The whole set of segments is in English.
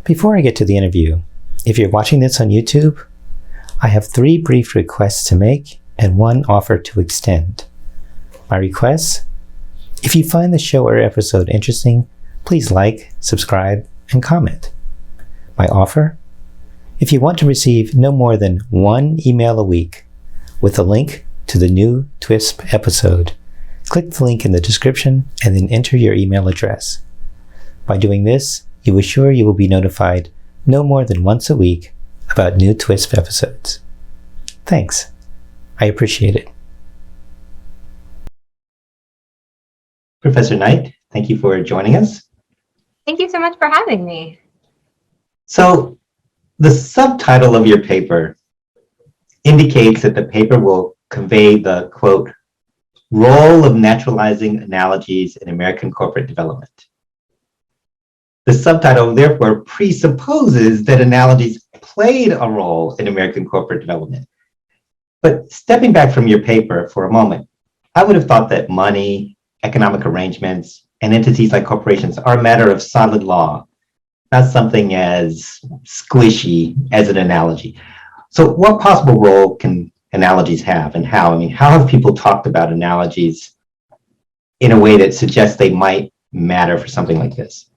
Before I get to the interview, if you're watching this on YouTube, I have 3 brief requests to make and 1 offer to extend. My requests: if you find the show or episode interesting, please like, subscribe, and comment. My offer: if you want to receive no more than 1 email a week with a link to the new TWiSP episode, click the link in the description and then enter your email address. By doing this, you assure you will be notified no more than once a week about new TWiSP episodes. Thanks. I appreciate it. Professor Knight, thank you for joining us. Thank you so much for having me. So, the subtitle of your paper indicates that the paper will convey the, quote, role of naturalizing analogies in American corporate development. The subtitle, therefore, presupposes that analogies played a role in American corporate development. But stepping back from your paper for a moment, I would have thought that money, economic arrangements, and entities like corporations are a matter of solid law, not something as squishy as an analogy. So what possible role can analogies have, and how? I mean, how have people talked about analogies in a way that suggests they might matter for something like this?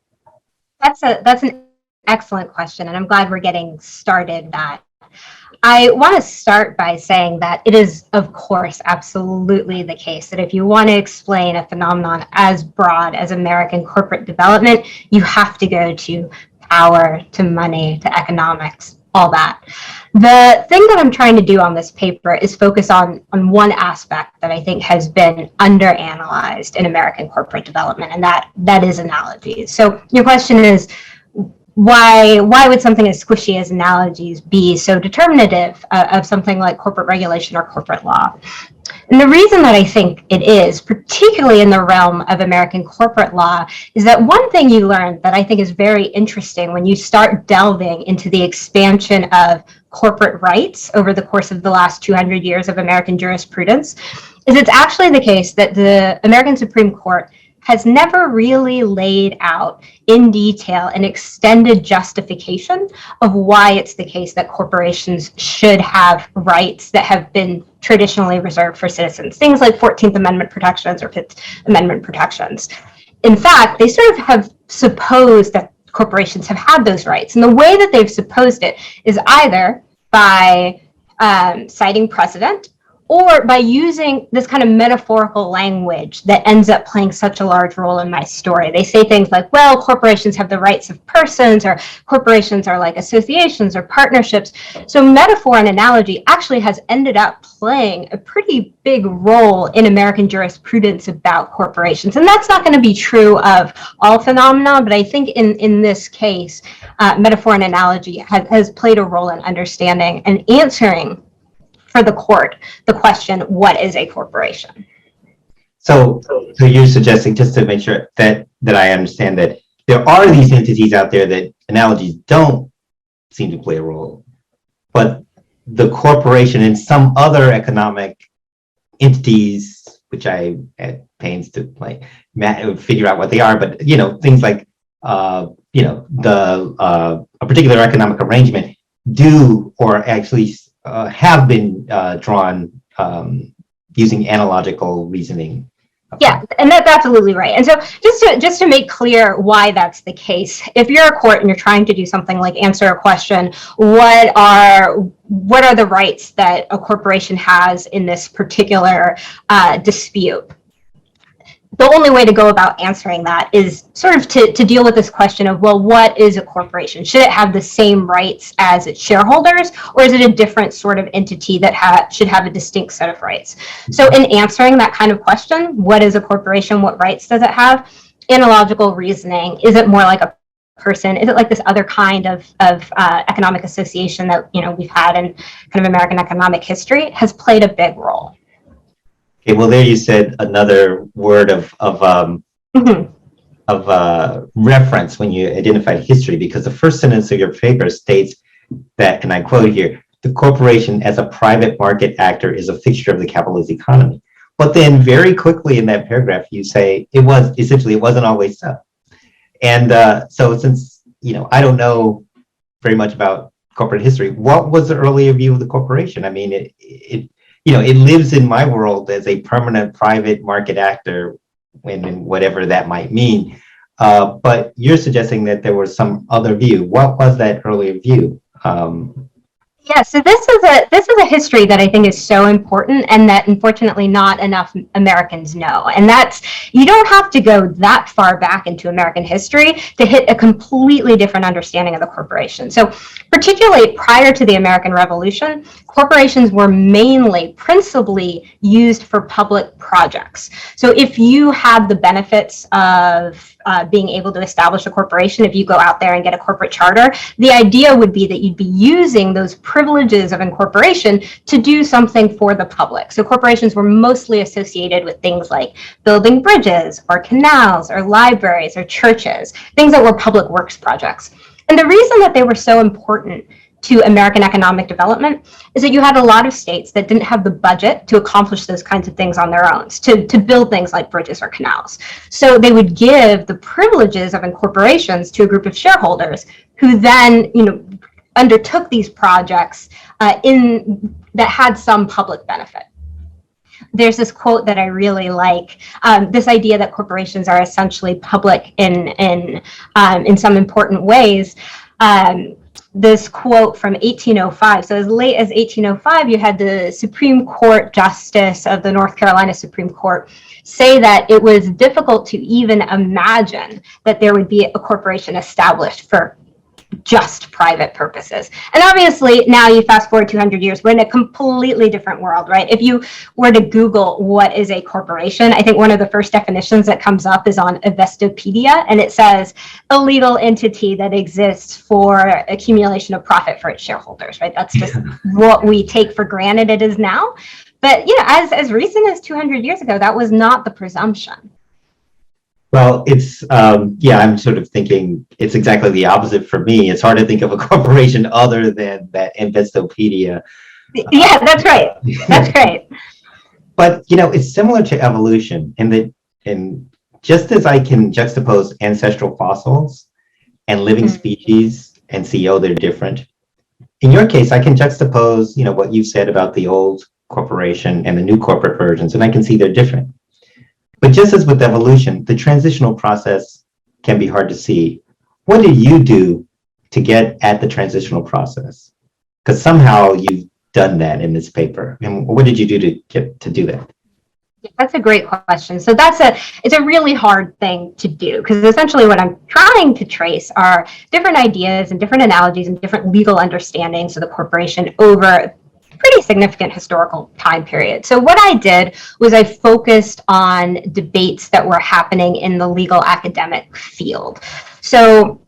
That's an excellent question, and I'm glad we're getting started that. I want to start by saying that it is, of course, absolutely the case that if you want to explain a phenomenon as broad as American corporate development, you have to go to power, to money, to economics, all that. The thing that I'm trying to do on this paper is focus on one aspect that I think has been underanalyzed in American corporate development, and that is analogies. So your question is, why would something as squishy as analogies be so determinative of something like corporate regulation or corporate law? And the reason that I think it is, particularly in the realm of American corporate law, is that one thing you learn that I think is very interesting when you start delving into the expansion of corporate rights over the course of the last 200 years of American jurisprudence is it's actually the case that the American Supreme Court has never really laid out in detail an extended justification of why it's the case that corporations should have rights that have been traditionally reserved for citizens, things like 14th Amendment protections or 5th Amendment protections. In fact, they sort of have supposed that corporations have had those rights. And the way that they've supposed it is either by citing precedent or by using this kind of metaphorical language that ends up playing such a large role in my story. They say things like, well, corporations have the rights of persons, or corporations are like associations or partnerships. So metaphor and analogy actually has ended up playing a pretty big role in American jurisprudence about corporations. And that's not going to be true of all phenomena, but I think in this case, metaphor and analogy has played a role in understanding and answering for the court the question, what is a corporation? So you're suggesting, just to make sure that I understand, that there are these entities out there that analogies don't seem to play a role, but the corporation and some other economic entities, which I at pains to figure out what they are, but things like a particular economic arrangement do, or actually have been drawn using analogical reasoning. Yeah, and that's absolutely right. And so just to make clear why that's the case, if you're a court and you're trying to do something like answer a question, what are the rights that a corporation has in this particular dispute? The only way to go about answering that is sort of to deal with this question of, well, what is a corporation? Should it have the same rights as its shareholders, or is it a different sort of entity that should have a distinct set of rights? So in answering that kind of question, what is a corporation? What rights does it have? Analogical reasoning, is it more like a person? Is it like this other kind of economic association that we've had in kind of American economic history, has played a big role. Okay, well, there you said another word of reference when you identified history, because the first sentence of your paper states that, and I quote here, "The corporation as a private market actor is a fixture of the capitalist economy." But then very quickly in that paragraph, you say it wasn't always so. And so since I don't know very much about corporate history. What was the earlier view of the corporation? I mean, it lives in my world as a permanent private market actor, when whatever that might mean. But you're suggesting that there was some other view. What was that earlier view? Yeah, so this is a history that I think is so important, and that unfortunately not enough Americans know. And that's, you don't have to go that far back into American history to hit a completely different understanding of the corporation. So particularly prior to the American Revolution, corporations were principally used for public projects. So if you had the benefits of being able to establish a corporation, if you go out there and get a corporate charter, the idea would be that you'd be using those privileges of incorporation to do something for the public. So corporations were mostly associated with things like building bridges or canals or libraries or churches, things that were public works projects. And the reason that they were so important to American economic development is that you had a lot of states that didn't have the budget to accomplish those kinds of things on their own, to build things like bridges or canals. So they would give the privileges of incorporations to a group of shareholders who then, undertook these projects that had some public benefit. There's this quote that I really like, this idea that corporations are essentially public in some important ways. This quote from 1805. So as late as 1805, you had the Supreme Court Justice of the North Carolina Supreme Court say that it was difficult to even imagine that there would be a corporation established for just private purposes. And obviously now you fast forward 200 years, we're in a completely different world, right? If you were to Google what is a corporation, I think one of the first definitions that comes up is on Investopedia, and it says a legal entity that exists for accumulation of profit for its shareholders, right? That's just what we take for granted it is now. But as recent as 200 years ago, that was not the presumption. Well, it's, I'm sort of thinking it's exactly the opposite for me. It's hard to think of a corporation other than that Investopedia. Yeah, that's right. That's right. But, it's similar to evolution in just as I can juxtapose ancestral fossils and living species and see, they're different. In your case, I can juxtapose, what you've said about the old corporation and the new corporate versions, and I can see they're different. But just as with evolution, the transitional process can be hard to see. What did you do to get at the transitional process? Because somehow you've done that in this paper. And what did you do to do that? Yeah, that's a great question. So it's a really hard thing to do, because essentially what I'm trying to trace are different ideas and different analogies and different legal understandings of the corporation over pretty significant historical time period. So what I did was I focused on debates that were happening in the legal academic field. So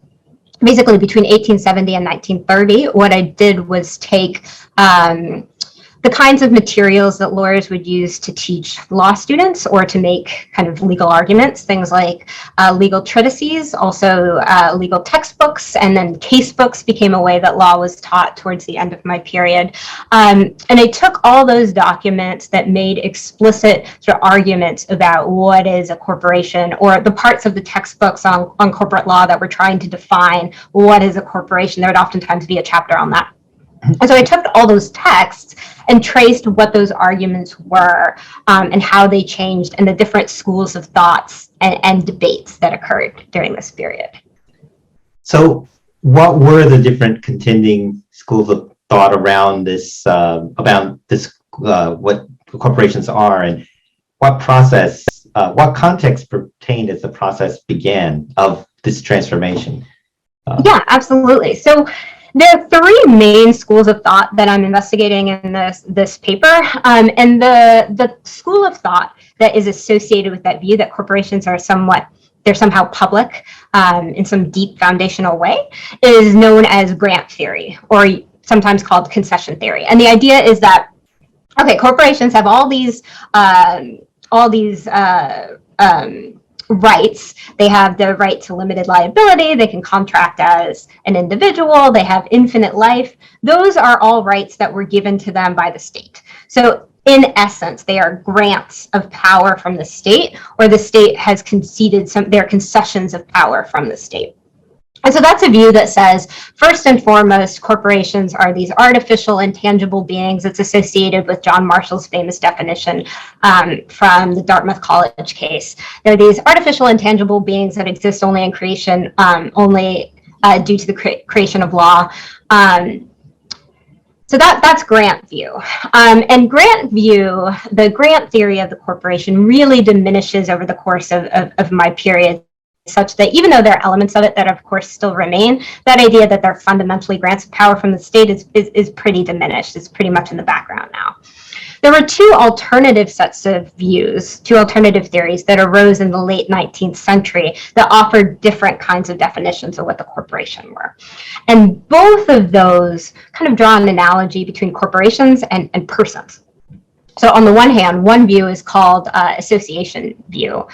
basically between 1870 and 1930, what I did was take the kinds of materials that lawyers would use to teach law students or to make kind of legal arguments, things like legal treatises, also legal textbooks, and then case books became a way that law was taught towards the end of my period. And I took all those documents that made explicit sort of arguments about what is a corporation, or the parts of the textbooks on corporate law that were trying to define what is a corporation. There would oftentimes be a chapter on that. And so I took all those texts and traced what those arguments were and how they changed and the different schools of thoughts and debates that occurred during this period. So what were the different contending schools of thought around this, what corporations are, and what process, what context pertained as the process began of this transformation? Yeah, absolutely. So there are three main schools of thought that I'm investigating in this paper, and the school of thought that is associated with that view that corporations are somehow public in some deep foundational way is known as grant theory, or sometimes called concession theory. And the idea is that, okay, corporations have all these rights. They have the right to limited liability. They can contract as an individual. They have infinite life. Those are all rights that were given to them by the state. So in essence, they are grants of power from the state, or the state has conceded their concessions of power from the state. And so that's a view that says, first and foremost, corporations are these artificial, intangible beings. It's associated with John Marshall's famous definition from the Dartmouth College case. They're these artificial, intangible beings that exist only in creation, only due to the creation of law. So that's Grant view. And Grant view, the Grant theory of the corporation really diminishes over the course of my period, such that even though there are elements of it that of course still remain, that idea that they're fundamentally grants of power from the state is pretty diminished. It's pretty much in the background now. There were two alternative sets of views, two alternative theories that arose in the late 19th century that offered different kinds of definitions of what the corporation were. And both of those kind of draw an analogy between corporations and persons. So on the one hand, one view is called association view.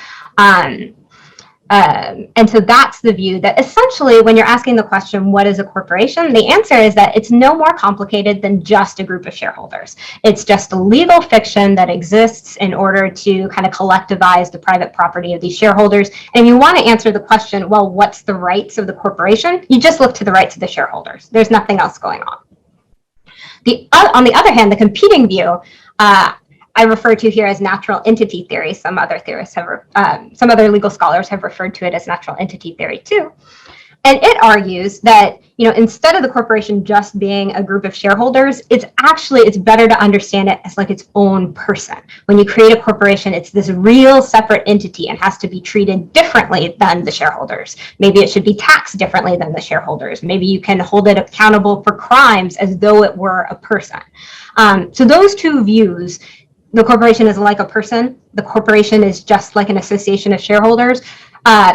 And so that's the view that essentially when you're asking the question, what is a corporation? The answer is that it's no more complicated than just a group of shareholders. It's just a legal fiction that exists in order to kind of collectivize the private property of these shareholders. And you want to answer the question, well, what's the rights of the corporation? You just look to the rights of the shareholders. There's nothing else going on. On the other hand, the competing view, I refer to here as natural entity theory. Some other theorists have, some other legal scholars have referred to it as natural entity theory too. And it argues that, instead of the corporation just being a group of shareholders, it's better to understand it as like its own person. When you create a corporation, it's this real separate entity and has to be treated differently than the shareholders. Maybe it should be taxed differently than the shareholders. Maybe you can hold it accountable for crimes as though it were a person. So those two views, the corporation is like a person, the corporation is just like an association of shareholders,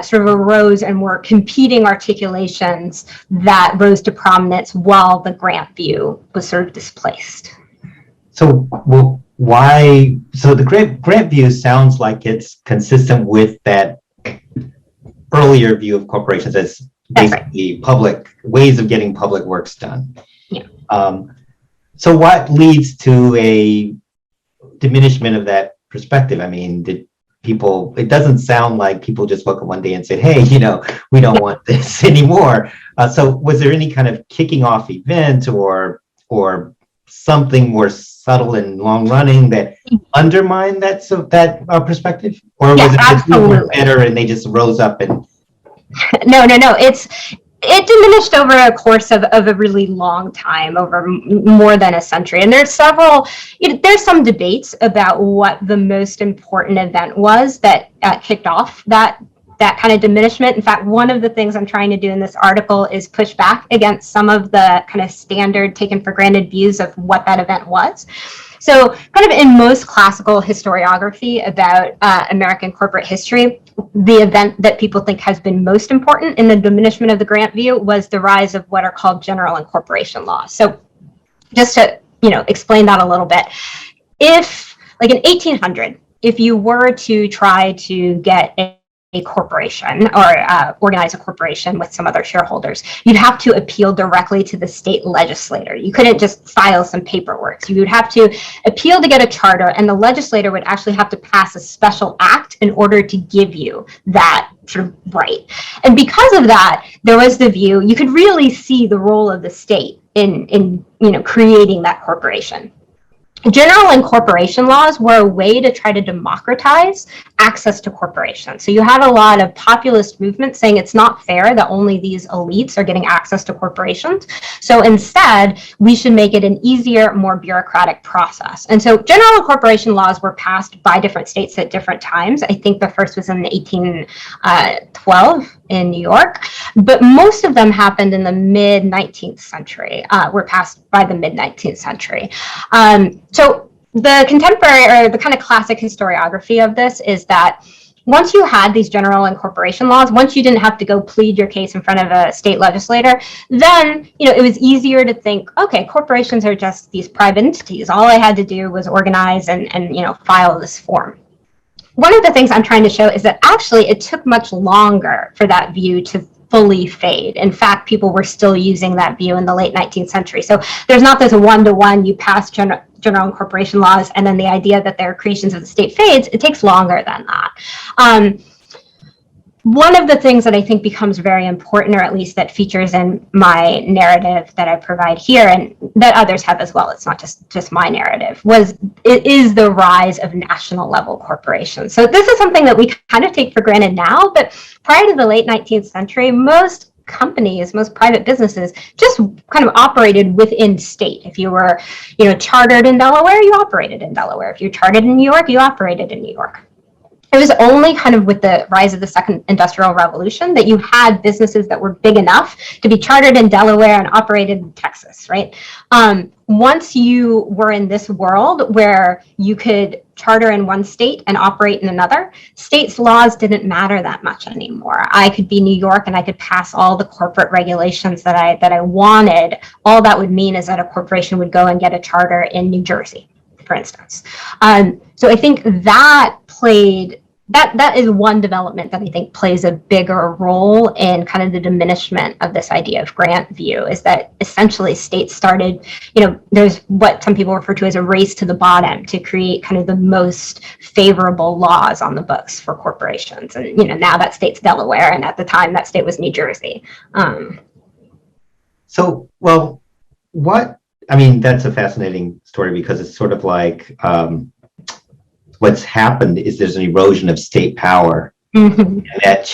sort of arose and were competing articulations that rose to prominence while the Grant view was sort of displaced. So why? So the Grant view sounds like it's consistent with that earlier view of corporations as basically public ways of getting public works done. Yeah. So what leads to a diminishment of that perspective? I mean, it doesn't sound like people just woke up one day and said, hey, we don't want this anymore. So was there any kind of kicking off event or something more subtle and long running that undermined that perspective? Or was it just better and they just rose up and... No. It diminished over a course of a really long time, over more than a century. And there's some debates about what the most important event was that kicked off that kind of diminishment. In fact, one of the things I'm trying to do in this article is push back against some of the kind of standard taken for granted views of what that event was. So kind of in most classical historiography about American corporate history, the event that people think has been most important in the diminishment of the Grant view was the rise of what are called general incorporation laws. So just to explain that a little bit, if like in 1800, if you were to try to get a corporation or organize a corporation with some other shareholders, you'd have to appeal directly to the state legislator. You couldn't just file some paperwork. So you would have to appeal to get a charter, and the legislator would actually have to pass a special act in order to give you that sort of right. And because of that, there was the view, you could really see the role of the state in creating that corporation. General incorporation laws were a way to try to democratize access to corporations. So you had a lot of populist movements saying it's not fair that only these elites are getting access to corporations. So instead, we should make it an easier, more bureaucratic process. And so general incorporation laws were passed by different states at different times. I think the first was in 1812 in New York, but most of them happened in the mid-19th century, were passed by the mid-19th century. So the contemporary or the kind of classic historiography of this is that once you had these general incorporation laws, once you didn't have to go plead your case in front of a state legislator, then it was easier to think, okay, corporations are just these private entities. All I had to do was organize and file this form. One of the things I'm trying to show is that actually it took much longer for that view to fully fade. In fact, people were still using that view in the late 19th century. So there's not this one-to-one, you pass general incorporation laws and then the idea that they're creations of the state fades. It takes longer than that. one of the things that I think becomes very important, or at least that features in my narrative that I provide here, and that others have as well, it's not just my narrative, it is the rise of national level corporations. So this is something that we kind of take for granted now, but prior to the late 19th century, most companies, most private businesses just kind of operated within state. If you were, chartered in Delaware, you operated in Delaware. If you're chartered in New York, you operated in New York. It was only kind of with the rise of the second industrial revolution that you had businesses that were big enough to be chartered in Delaware and operated in Texas, right? Once you were in this world where you could charter in one state and operate in another, states' laws didn't matter that much anymore. I could be New York and I could pass all the corporate regulations that I wanted. All that would mean is that a corporation would go and get a charter in New Jersey, for instance. So I think that is one development that I think plays a bigger role in kind of the diminishment of this idea of grant view, is that essentially states started, there's what some people refer to as a race to the bottom to create kind of the most favorable laws on the books for corporations. And, now that state's Delaware, and at the time that state was New Jersey. That's a fascinating story, because it's sort of like, what's happened is there's an erosion of state power, and that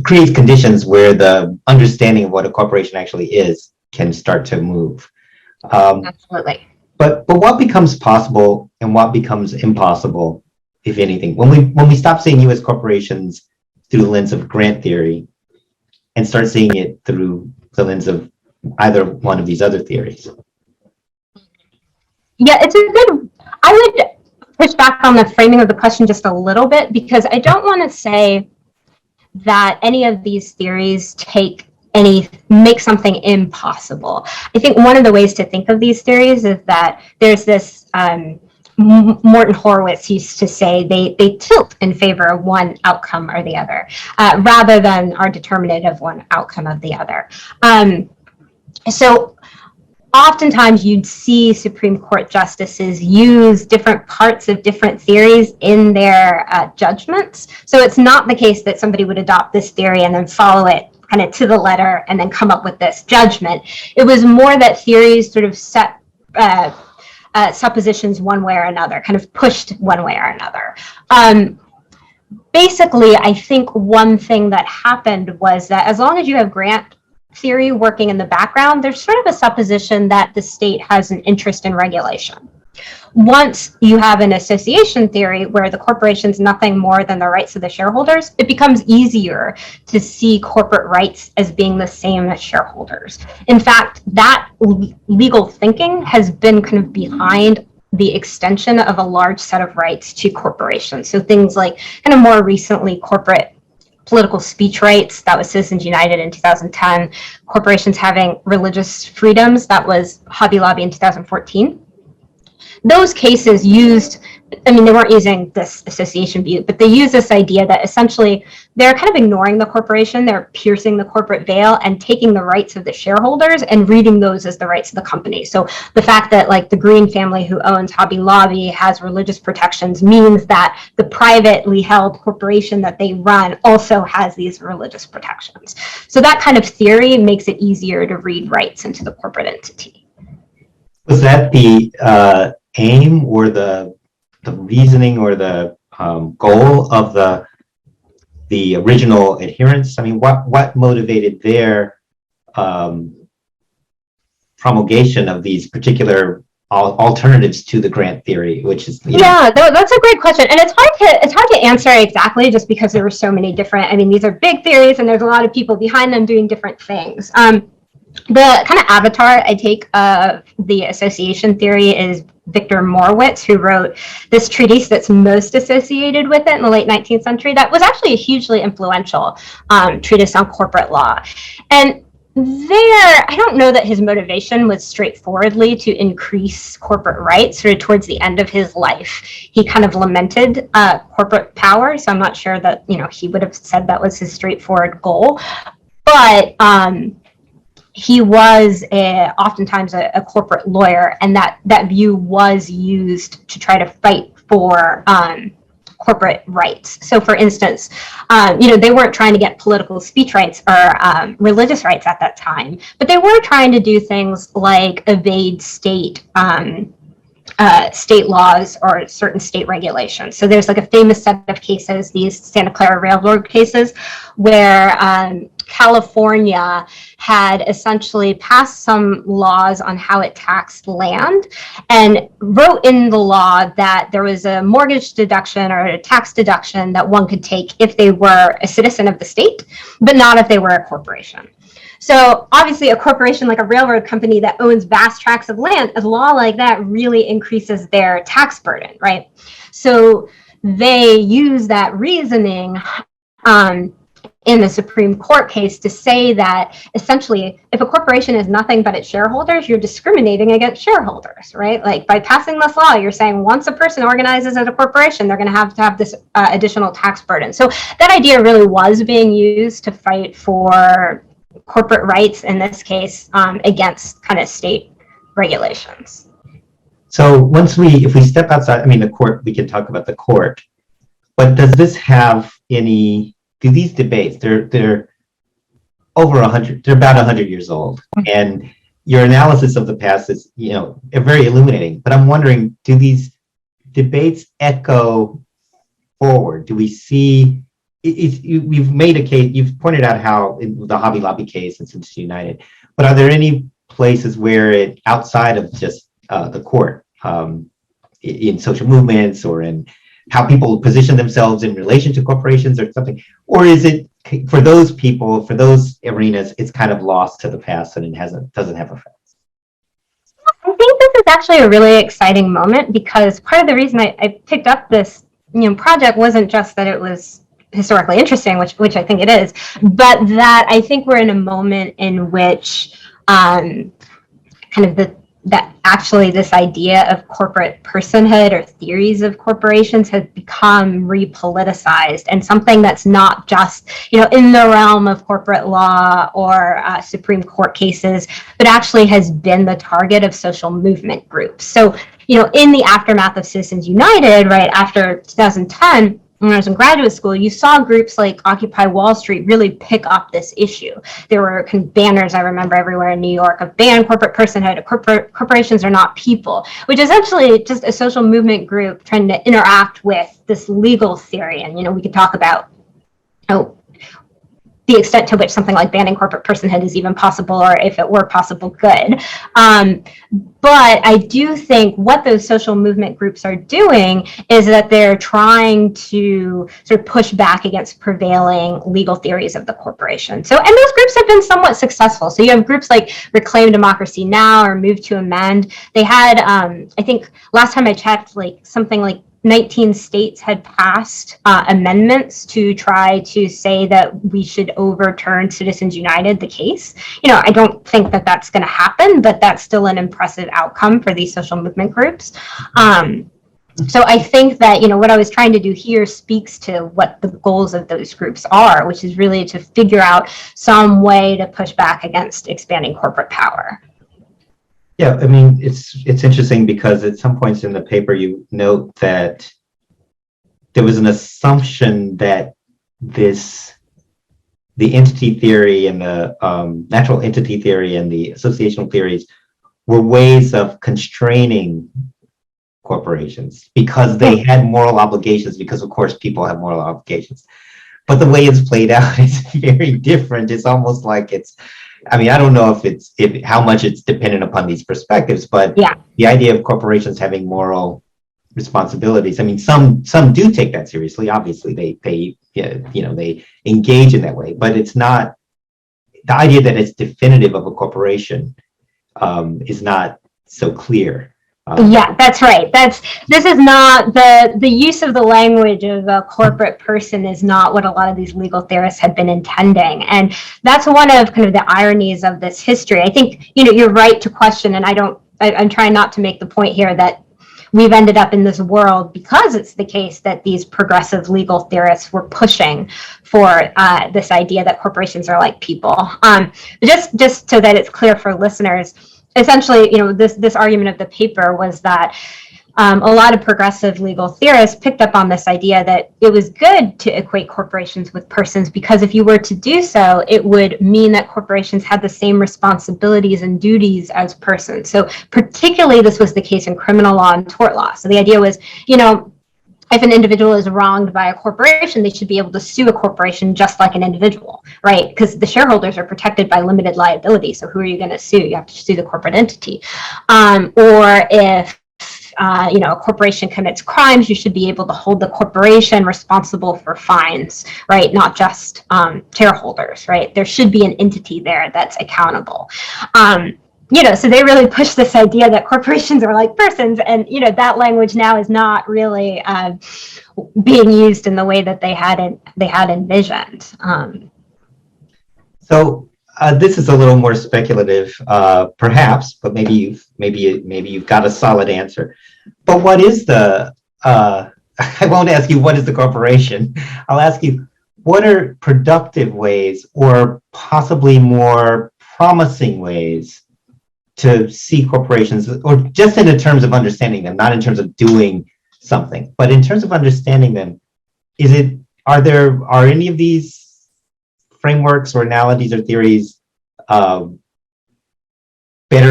creates conditions where the understanding of what a corporation actually is can start to move. Absolutely. But what becomes possible and what becomes impossible, if anything, when we stop seeing U.S. corporations through the lens of grant theory and start seeing it through the lens of either one of these other theories? Yeah, I would push back on the framing of the question just a little bit, because I don't want to say that any of these theories make something impossible. I think one of the ways to think of these theories is that there's this, Morton Horowitz used to say they tilt in favor of one outcome or the other, rather than are determinate of one outcome of the other. So oftentimes you'd see Supreme Court justices use different parts of different theories in their judgments. So it's not the case that somebody would adopt this theory and then follow it kind of to the letter and then come up with this judgment. It was more that theories sort of set suppositions one way or another, kind of pushed one way or another. Basically, I think one thing that happened was that as long as you have grant theory working in the background, there's sort of a supposition that the state has an interest in regulation. Once you have an association theory where the corporation's nothing more than the rights of the shareholders, it becomes easier to see corporate rights as being the same as shareholders. In fact, that legal thinking has been kind of behind the extension of a large set of rights to corporations. So things like kind of more recently corporate political speech rights, that was Citizens United in 2010, corporations having religious freedoms, that was Hobby Lobby in 2014. Those cases they weren't using this association view, but they use this idea that essentially they're kind of ignoring the corporation, they're piercing the corporate veil and taking the rights of the shareholders and reading those as the rights of the company. So the fact that like the Green family who owns Hobby Lobby has religious protections means that the privately held corporation that they run also has these religious protections. So that kind of theory makes it easier to read rights into the corporate entity. Was that the aim or the reasoning or the goal of the original adherents? I mean, what motivated their promulgation of these particular alternatives to the grant theory, which is that's a great question, and it's hard to answer exactly, just because there were so many different. These are big theories, and there's a lot of people behind them doing different things. The kind of avatar I take of the association theory is Victor Morwitz, who wrote this treatise that's most associated with it in the late 19th century. That was actually a hugely influential treatise on corporate law. And I don't know that his motivation was straightforwardly to increase corporate rights. Sort of towards the end of his life, he kind of lamented corporate power. So I'm not sure that he would have said that was his straightforward goal. But he was oftentimes a corporate lawyer, and that view was used to try to fight for corporate rights. So for instance, they weren't trying to get political speech rights or religious rights at that time, but they were trying to do things like evade state laws or certain state regulations. So there's like a famous set of cases, these Santa Clara Railroad cases, where California had essentially passed some laws on how it taxed land and wrote in the law that there was a mortgage deduction or a tax deduction that one could take if they were a citizen of the state, but not if they were a corporation. So obviously a corporation like a railroad company that owns vast tracts of land, a law like that really increases their tax burden, right? So they use that reasoning in the Supreme Court case to say that essentially if a corporation is nothing but its shareholders, you're discriminating against shareholders, right? Like by passing this law, you're saying once a person organizes as a corporation, they're going to have this additional tax burden. So that idea really was being used to fight for corporate rights, in this case, against kind of state regulations. So if we step outside, I mean, the court, we can talk about the court, but does this have do these debates, they're over 100, they're about 100 years old, and your analysis of the past is, very illuminating, but I'm wondering, do these debates echo forward? Do we see, we've made a case, you've pointed out how in the Hobby Lobby case and Citizens United, but are there any places where outside of just the court, in social movements or in how people position themselves in relation to corporations or something, or is it for those people, for those arenas, it's kind of lost to the past and it doesn't have effects? I think this is actually a really exciting moment because part of the reason I picked up this project wasn't just that it was historically interesting, which I think it is, but that I think we're in a moment in which that actually this idea of corporate personhood or theories of corporations has become repoliticized, and something that's not just in the realm of corporate law or Supreme Court cases, but actually has been the target of social movement groups. So in the aftermath of Citizens United, right after 2010, when I was in graduate school, you saw groups like Occupy Wall Street really pick up this issue. There were banners, I remember, everywhere in New York of ban corporate personhood, corporations are not people, which is essentially just a social movement group trying to interact with this legal theory. And, we could talk about the extent to which something like banning corporate personhood is even possible, or if it were possible, good. But I do think what those social movement groups are doing is that they're trying to sort of push back against prevailing legal theories of the corporation. So, and those groups have been somewhat successful. So you have groups like Reclaim Democracy Now! Or Move to Amend. They had, I think last time I checked, something like 19 states had passed amendments to try to say that we should overturn Citizens United, the case. I don't think that that's going to happen, but that's still an impressive outcome for these social movement groups. So I think that, what I was trying to do here speaks to what the goals of those groups are, which is really to figure out some way to push back against expanding corporate power. Yeah, I mean, it's interesting because at some points in the paper, you note that there was an assumption that the entity theory and the natural entity theory and the associational theories were ways of constraining corporations because they had moral obligations, because of course people have moral obligations. But the way it's played out is very different. It's almost like I don't know how much it's dependent upon these perspectives, but yeah, the idea of corporations having moral responsibilities. Some do take that seriously. Obviously, they engage in that way, but it's not the idea that it's definitive of a corporation is not so clear. Yeah, that's right. This is not the use of the language of a corporate person is not what a lot of these legal theorists had been intending. And that's one of kind of the ironies of this history. I think, you're right to question, and I'm trying not to make the point here that we've ended up in this world because it's the case that these progressive legal theorists were pushing for this idea that corporations are like people. Just so that it's clear for listeners, essentially, this argument of the paper was that a lot of progressive legal theorists picked up on this idea that it was good to equate corporations with persons, because if you were to do so, it would mean that corporations had the same responsibilities and duties as persons. So particularly this was the case in criminal law and tort law. So the idea was, if an individual is wronged by a corporation, they should be able to sue a corporation just like an individual, right? Because the shareholders are protected by limited liability. So who are you going to sue? You have to sue the corporate entity. Or if a corporation commits crimes, you should be able to hold the corporation responsible for fines, right? Not just shareholders, right? There should be an entity there that's accountable. So they really push this idea that corporations are like persons, and that language now is not really being used in the way that they had envisioned. So this is a little more speculative, perhaps, but maybe you've got a solid answer. But what is the? I won't ask you what is the corporation. I'll ask you, what are productive ways, or possibly more promising ways, to see corporations, or just in the terms of understanding them, not in terms of doing something, but in terms of understanding them? Are any of these frameworks or analogies or theories better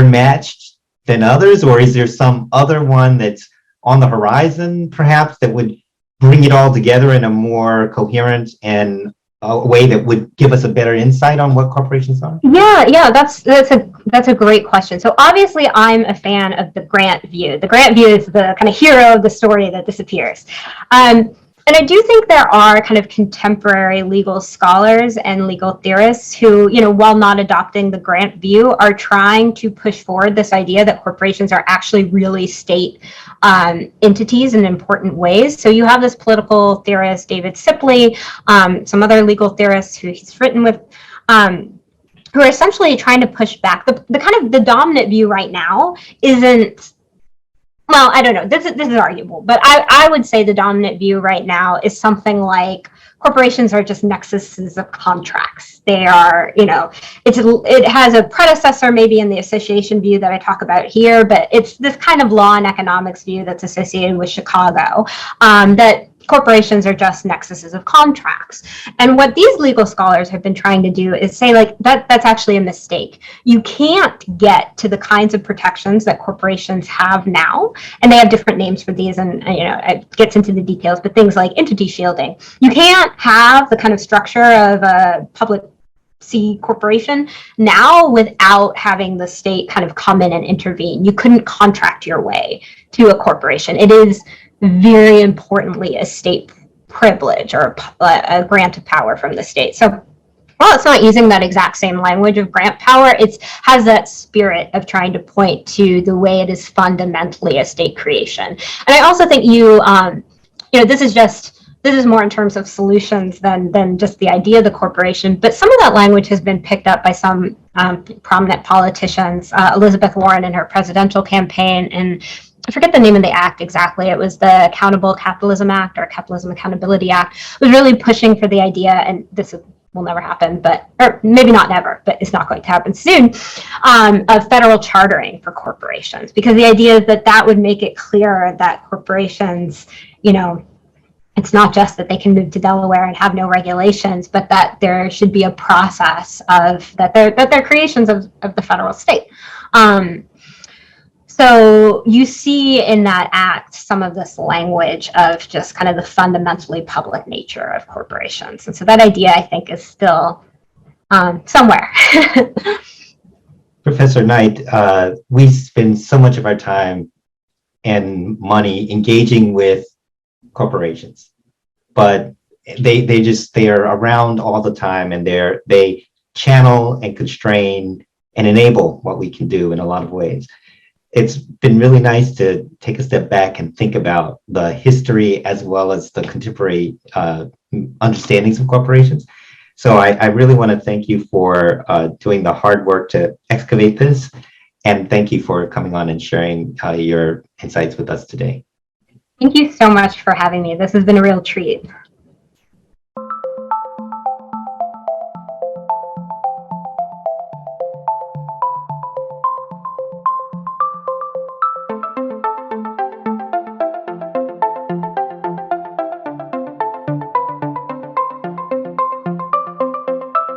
matched than others, or is there some other one that's on the horizon, perhaps, that would bring it all together in a more coherent and a way that would give us a better insight on what corporations are? Yeah, that's a great question. So obviously I'm a fan of the Grant view. The Grant view is the kind of hero of the story that disappears. And I do think there are kind of contemporary legal scholars and legal theorists who, while not adopting the Grant view, are trying to push forward this idea that corporations are actually really state entities in important ways. So you have this political theorist, David Sipley, some other legal theorists who he's written with, who are essentially trying to push back. The kind of the dominant view right now isn't, well, I don't know, this is arguable, but I would say the dominant view right now is something like corporations are just nexuses of contracts. They are, it has a predecessor maybe in the association view that I talk about here, but it's this kind of law and economics view that's associated with Chicago, that corporations are just nexuses of contracts. And what these legal scholars have been trying to do is say, like, that's actually a mistake. You can't get to the kinds of protections that corporations have now, and they have different names for these, and it gets into the details, but things like entity shielding. You can't have the kind of structure of a public C corporation now without having the state kind of come in and intervene. You couldn't contract your way to a corporation. It is very importantly a state privilege, or a grant of power from the state. So while it's not using that exact same language of grant power, it has that spirit of trying to point to the way it is fundamentally a state creation. And I also think this is more in terms of solutions than just the idea of the corporation, but some of that language has been picked up by some prominent politicians. Elizabeth Warren in her presidential campaign, and I forget the name of the act exactly. It was the Accountable Capitalism Act, or Capitalism Accountability Act. It was really pushing for the idea, and this will never happen, or maybe not never, but it's not going to happen soon, of federal chartering for corporations, because the idea is that would make it clearer that corporations, it's not just that they can move to Delaware and have no regulations, but that there should be a process of that they're creations of the federal state. So you see in that act some of this language of just kind of the fundamentally public nature of corporations. And so that idea, I think, is still somewhere. Professor Knight, we spend so much of our time and money engaging with corporations, but they are around all the time, and they channel and constrain and enable what we can do in a lot of ways. It's been really nice to take a step back and think about the history as well as the contemporary understandings of corporations. So I really want to thank you for doing the hard work to excavate this, and thank you for coming on and sharing your insights with us today. Thank you so much for having me. This has been a real treat.